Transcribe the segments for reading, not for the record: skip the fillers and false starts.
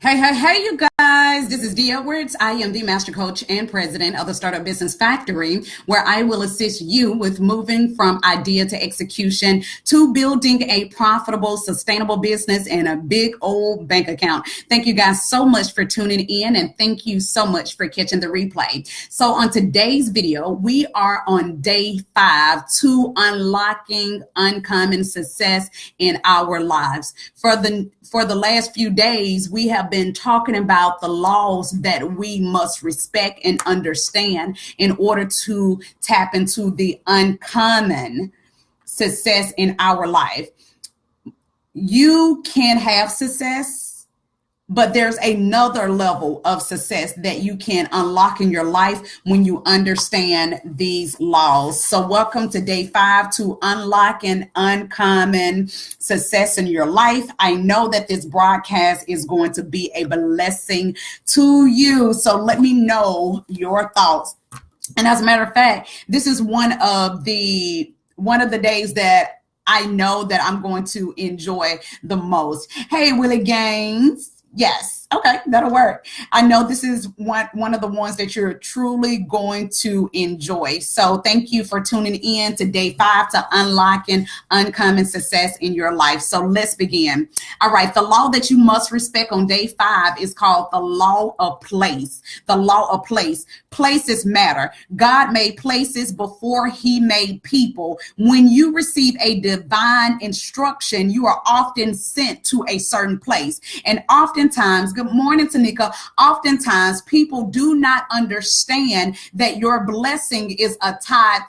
Hey, you guys. This is Dee Edwards. I am the Master Coach and President of the Startup Business Factory, where I will assist you with moving from idea to execution to building a profitable, sustainable business and a big old bank account. Thank you guys so much for tuning in, and thank you so much for catching the replay. So on today's video, we are on day 5 to unlocking uncommon success in our lives. For the last few days, we have been talking about the laws that we must respect and understand in order to tap into the uncommon success in our life. You can have success, but there's another level of success that you can unlock in your life when you understand these laws. So welcome to day 5 to unlocking uncommon success in your life. I know that this broadcast is going to be a blessing to you. So let me know your thoughts. And as a matter of fact, this is one of the days that I know that I'm going to enjoy the most. Hey, Willie Gaines. Yes. Okay, that'll work. I know this is one of the ones that you're truly going to enjoy. So thank you for tuning in to day 5 to unlocking uncommon success in your life. So let's begin. All right. The law that you must respect on day 5 is called the law of place. The law of place. Places matter. God made places before he made people. When you receive a divine instruction, you are often sent to a certain place. And oftentimes, good morning, Tanika. Oftentimes, people do not understand that your blessing is tied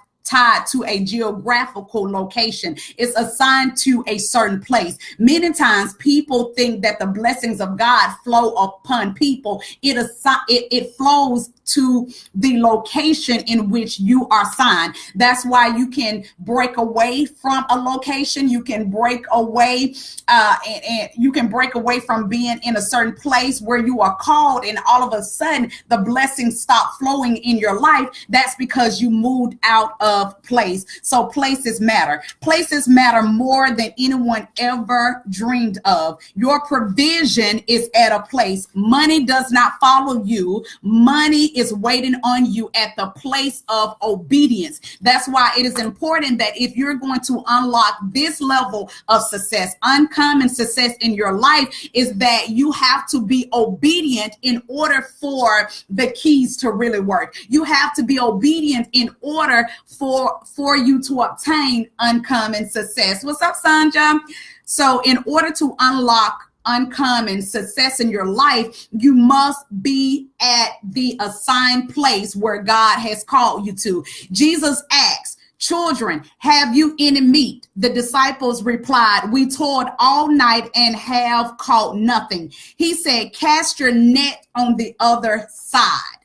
to a geographical location. It's assigned to a certain place. Many times people think that the blessings of God flow upon people. It flows to the location in which you are assigned. That's why you can break away from a location. You can break away and you can break away from being in a certain place where you are called, and all of a sudden the blessings stop flowing in your life. That's because you moved out of place. So places matter. Places matter more than anyone ever dreamed of. Your provision is at a place. Money does not follow you. Money is waiting on you at the place of obedience. That's why it is important that if you're going to unlock this level of success, uncommon success in your life, is that you have to be obedient in order for the keys to really work. You have to be obedient in order for you to obtain uncommon success. What's up, Sanja? So in order to unlock uncommon success in your life, you must be at the assigned place where God has called you to. Jesus asked, "Children, have you any meat?" The disciples replied, "We toiled all night and have caught nothing." He said, "Cast your net on the other side."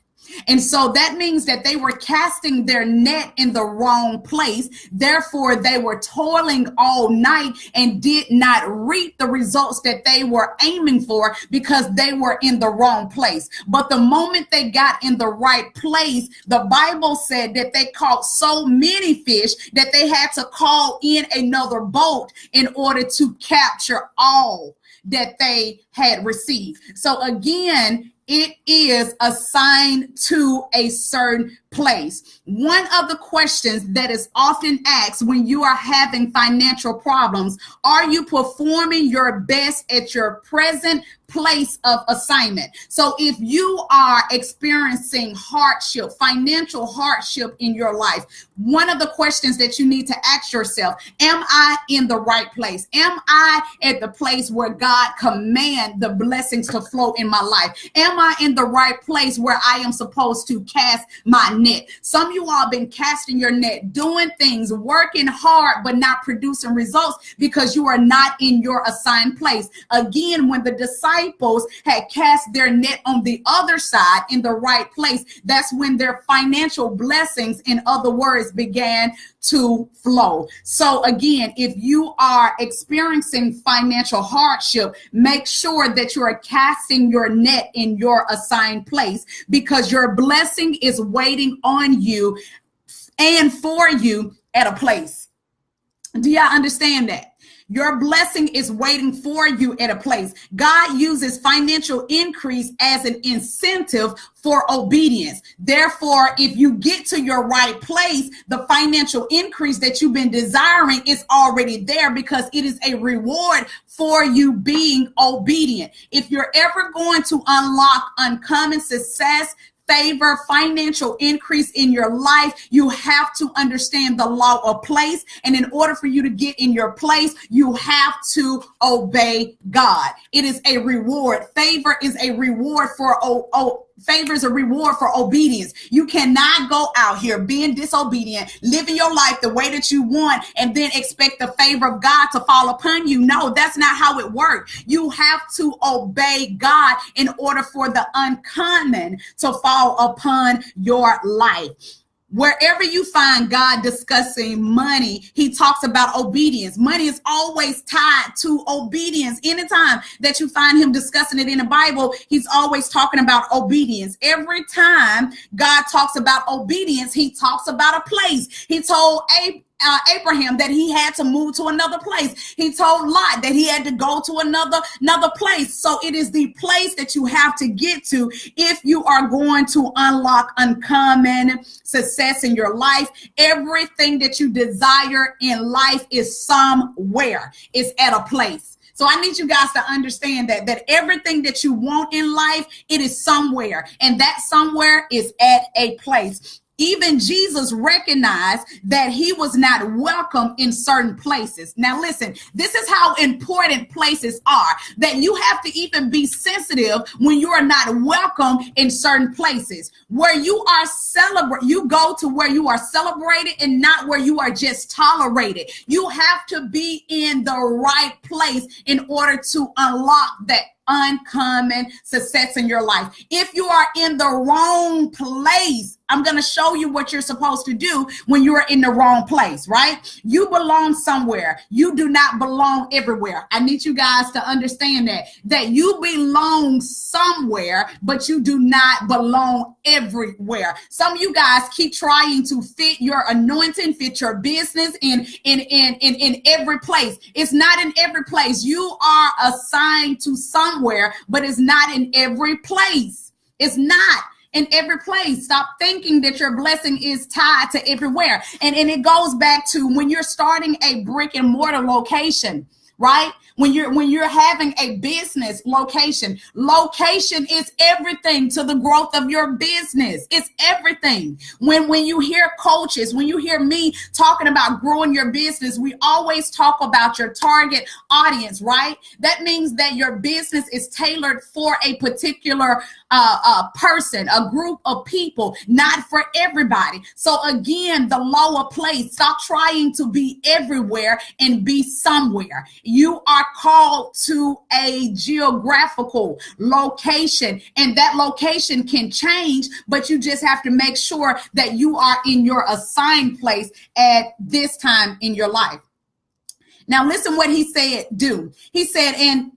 And so that means that they were casting their net in the wrong place. Therefore, they were toiling all night and did not reap the results that they were aiming for because they were in the wrong place. But the moment they got in the right place, the Bible said that they caught so many fish that they had to call in another boat in order to capture all that they had received. So again, it is assigned to a certain place. One of the questions that is often asked when you are having financial problems: are you performing your best at your present place of assignment? So if you are experiencing hardship, financial hardship in your life, one of the questions that you need to ask yourself: am I in the right place? Am I at the place where God commands the blessings to flow in my life? Am I in the right place where I am supposed to cast my net? Some of you all have been casting your net, doing things, working hard, but not producing results because you are not in your assigned place. Again, when the disciples had cast their net on the other side in the right place, that's when their financial blessings, in other words, began to flow. So again, if you are experiencing financial hardship, make sure that you are casting your net in your assigned place, because your blessing is waiting on you and for you at a place. Do y'all understand that? Your blessing is waiting for you at a place. God uses financial increase as an incentive for obedience. Therefore, if you get to your right place, the financial increase that you've been desiring is already there because it is a reward for you being obedient. If you're ever going to unlock uncommon success, favor, financial increase in your life, you have to understand the law of place. And in order for you to get in your place, you have to obey God. It is a reward. Favor is a reward for favor is a reward for obedience. You cannot go out here being disobedient, living your life the way that you want, and then expect the favor of God to fall upon you. No, that's not how it works. You have to obey God in order for the uncommon to fall upon your life. Wherever you find God discussing money, he talks about obedience. Money is always tied to obedience. Anytime that you find him discussing it in the Bible, he's always talking about obedience. Every time God talks about obedience, he talks about a place. He told Abraham that he had to move to another place. He told Lot that he had to go to another place. So it is the place that you have to get to if you are going to unlock uncommon success in your life. Everything that you desire in life is somewhere. It's at a place. So I need you guys to understand that everything that you want in life, it is somewhere. And that somewhere is at a place. Even Jesus recognized that he was not welcome in certain places. Now, listen, this is how important places are, that you have to even be sensitive when you are not welcome in certain places. Where you are you go to where you are celebrated and not where you are just tolerated. You have to be in the right place in order to unlock that uncommon success in your life. If you are in the wrong place, I'm going to show you what you're supposed to do when you are in the wrong place, right? You belong somewhere. You do not belong everywhere. I need you guys to understand that you belong somewhere, but you do not belong everywhere. Some of you guys keep trying to fit your anointing, fit your business in every place. It's not in every place. You are assigned to somewhere, but it's not in every place. It's not in every place. Stop thinking that your blessing is tied to everywhere. And it goes back to when you're starting a brick and mortar location, right? When you're having a business location is everything to the growth of your business. It's everything. When you hear coaches, when you hear me talking about growing your business, we always talk about your target audience, right? That means that your business is tailored for a particular person, a group of people, not for everybody. So again, the law of place, stop trying to be everywhere and be somewhere. You are called to a geographical location, and that location can change, but you just have to make sure that you are in your assigned place at this time in your life. Now listen what he said do. He said, and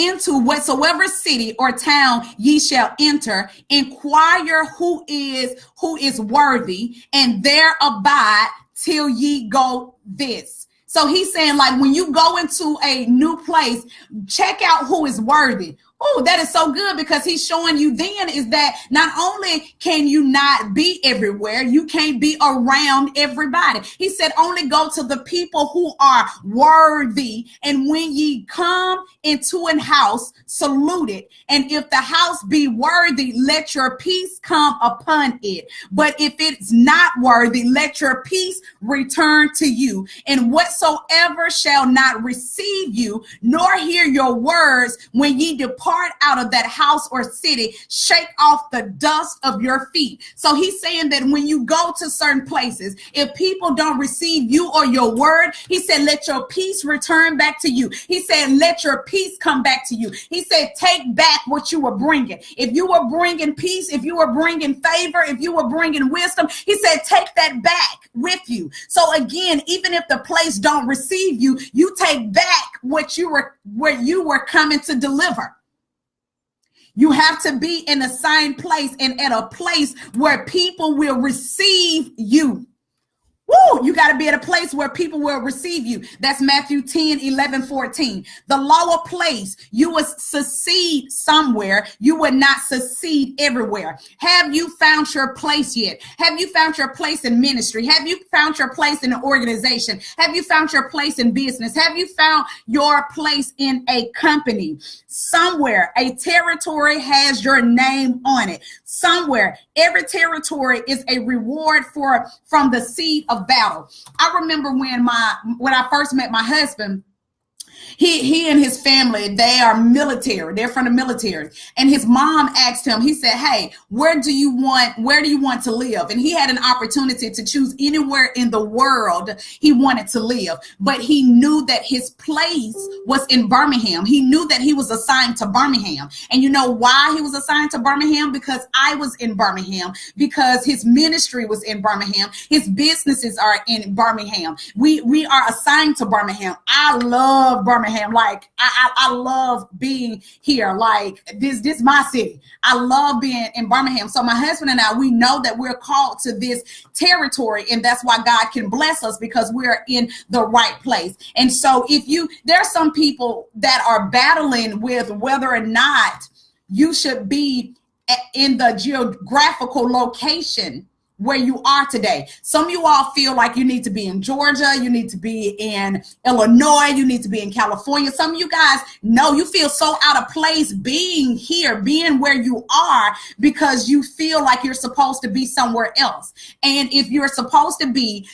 into whatsoever city or town ye shall enter, inquire who is worthy, and there abide till ye go this. So he's saying, like, when you go into a new place, check out who is worthy. Oh, that is so good, because he's showing you then is that not only can you not be everywhere, you can't be around everybody. He said, only go to the people who are worthy. And when ye come into an house, salute it. And if the house be worthy, let your peace come upon it. But if it's not worthy, let your peace return to you. And whatsoever shall not receive you, nor hear your words, when ye depart out of that house or city, shake off the dust of your feet. So he's saying that when you go to certain places, if people don't receive you or your word, he said, let your peace return back to you. He said, let your peace come back to you. He said, take back what you were bringing. If you were bringing peace, if you were bringing favor, if you were bringing wisdom, he said, take that back with you. So again, even if the place don't receive you, you take back where you were coming to deliver. You have to be in a assigned place and at a place where people will receive you. Woo, you got to be at a place where people will receive you. That's Matthew 10, 11, 14. The lower place, you will succeed somewhere. You will not succeed everywhere. Have you found your place yet? Have you found your place in ministry? Have you found your place in an organization? Have you found your place in business? Have you found your place in a company? Somewhere, a territory has your name on it. Somewhere, every territory is a reward from the seed of battle. I remember when I first met my husband. He and his family, they are military. They're from the military. And his mom asked him, he said, hey, where do you want to live? And he had an opportunity to choose anywhere in the world he wanted to live. But he knew that his place was in Birmingham. He knew that he was assigned to Birmingham. And you know why he was assigned to Birmingham? Because I was in Birmingham, because his ministry was in Birmingham. His businesses are in Birmingham. We are assigned to Birmingham. I love Birmingham. Like I love being here. Like this my city. I love being in Birmingham. So my husband and I, we know that we're called to this territory, and that's why God can bless us, because we're in the right place. And so there are some people that are battling with whether or not you should be in the geographical location where you are today. Some of you all feel like you need to be in Georgia, you need to be in Illinois, you need to be in California. Some of you guys know you feel so out of place being here, being where you are, because you feel like you're supposed to be somewhere else. And if you're supposed to be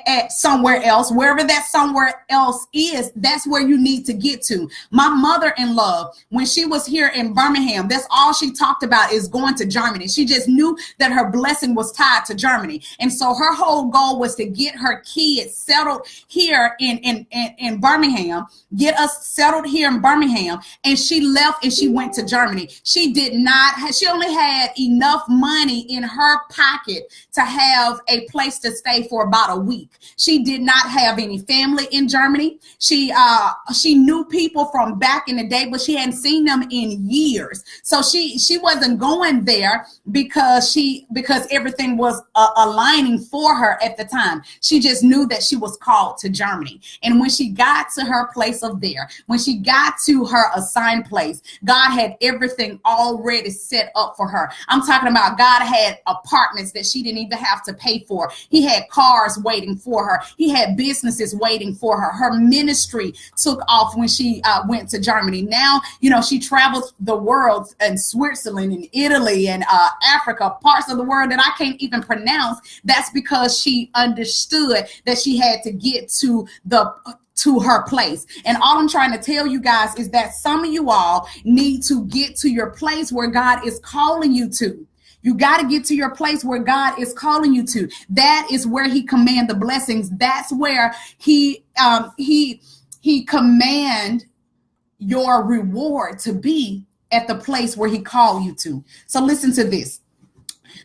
at somewhere else, wherever that somewhere else is, that's where you need to get to. My mother-in-law, when she was here in Birmingham, that's all she talked about is going to Germany. She just knew that her blessing was tied to Germany. And so her whole goal was to get her kids settled here in Birmingham, get us settled here in Birmingham. And she left and she went to Germany. She only had enough money in her pocket to have a place to stay for about a week. She did not have any family in Germany. She knew people from back in the day, but she hadn't seen them in years. So she wasn't going there because everything was aligning for her at the time. She just knew that she was called to Germany. And when she got to her place of there, when she got to her assigned place, God had everything already set up for her. I'm talking about God had apartments that she didn't even have to pay for. He had cars waiting for her. He had businesses waiting for her. Her ministry took off when she went to Germany. Now, she travels the world, in Switzerland and Italy and Africa, parts of the world that I can't even pronounce. That's because she understood that she had to get to her place. And all I'm trying to tell you guys is that some of you all need to get to your place where God is calling you to. You got to get to your place where God is calling you to. That is where he command the blessings. That's where he command your reward to be, at the place where he called you to. So listen to this.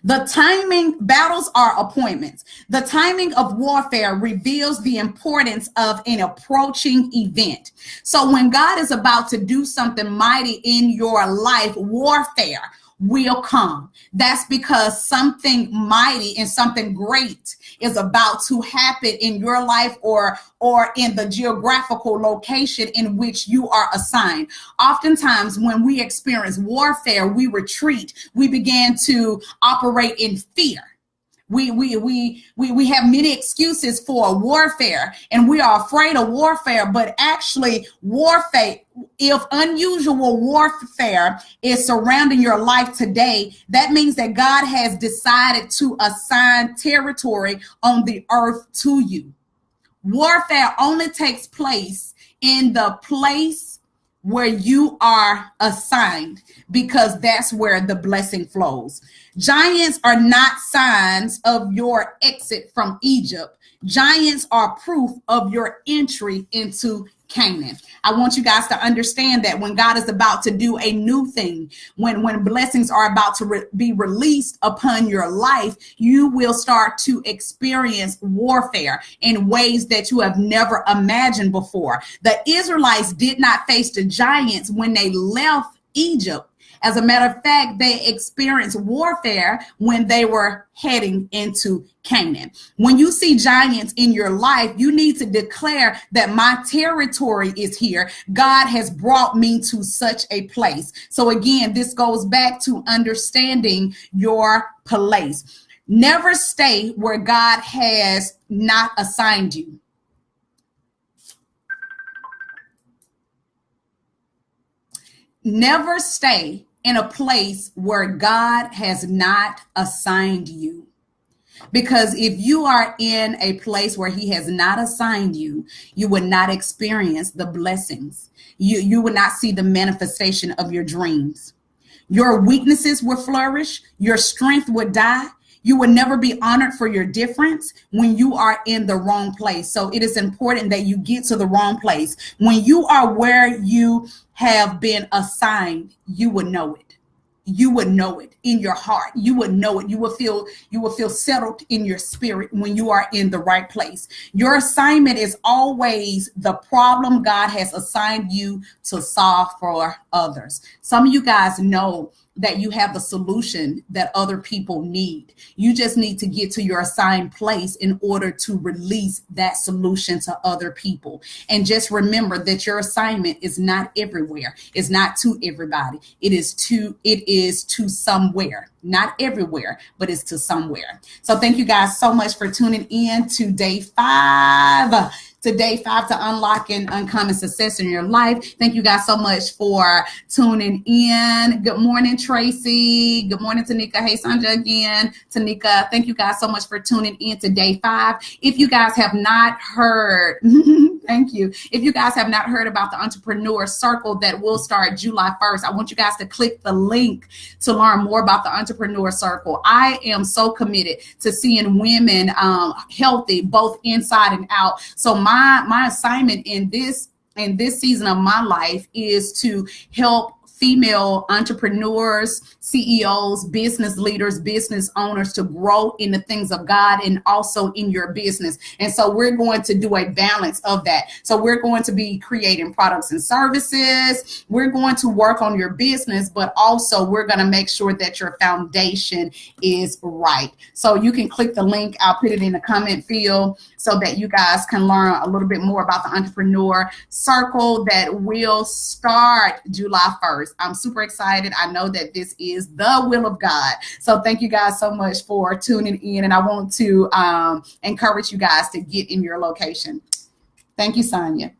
Battles are appointments. The timing of warfare reveals the importance of an approaching event. So when God is about to do something mighty in your life, warfare will come. That's because something mighty and something great is about to happen in your life or in the geographical location in which you are assigned. Oftentimes when we experience warfare, we retreat. We begin to operate in fear. We have many excuses for warfare, and we are afraid of warfare, but actually warfare, if unusual warfare is surrounding your life today, that means that God has decided to assign territory on the earth to you. Warfare only takes place in the place where you are assigned, because that's where the blessing flows. Giants are not signs of your exit from Egypt. Giants are proof of your entry into Canaan. I want you guys to understand that when God is about to do a new thing, when blessings are about to be released upon your life, you will start to experience warfare in ways that you have never imagined before. The Israelites did not face the giants when they left Egypt. As a matter of fact, they experienced warfare when they were heading into Canaan. When you see giants in your life, you need to declare that my territory is here. God has brought me to such a place. So again, this goes back to understanding your place. Never stay where God has not assigned you. Never stay in a place where God has not assigned you. Because if you are in a place where he has not assigned you, you would not experience the blessings. You would not see the manifestation of your dreams. Your weaknesses will flourish. Your strength would die. You will never be honored for your difference when you are in the wrong place. So it is important that you get to the wrong place. When you are where you have been assigned, you would know it. You would know it in your heart. You would know it. You will feel settled in your spirit when you are in the right place. Your assignment is always the problem God has assigned you to solve for others. Some of you guys know that you have the solution that other people need. You just need to get to your assigned place in order to release that solution to other people. And just remember that your assignment is not everywhere. It's not to everybody. It is to somewhere. Not everywhere, but it's to somewhere. So thank you guys so much for tuning in to day 5. To day 5 to unlocking uncommon success in your life. Thank you guys so much for tuning in. Good morning, Tracy. Good morning, Tanika. Hey, Sanja again. Tanika, thank you guys so much for tuning in to day 5. If you guys have not heard, thank you. If you guys have not heard about the Entrepreneur Circle that will start July 1st, I want you guys to click the link to learn more about the Entrepreneur Circle. I am so committed to seeing women healthy, both inside and out. So my assignment in this season of my life is to help female entrepreneurs, CEOs, business leaders, business owners to grow in the things of God and also in your business. And so we're going to do a balance of that. So we're going to be creating products and services. We're going to work on your business, but also we're going to make sure that your foundation is right. So you can click the link. I'll put it in the comment field so that you guys can learn a little bit more about the Entrepreneur Circle that will start July 1st. I'm super excited. I know that this is the will of God. So thank you guys so much for tuning in. And I want to encourage you guys to get in your location. Thank you, Sonia.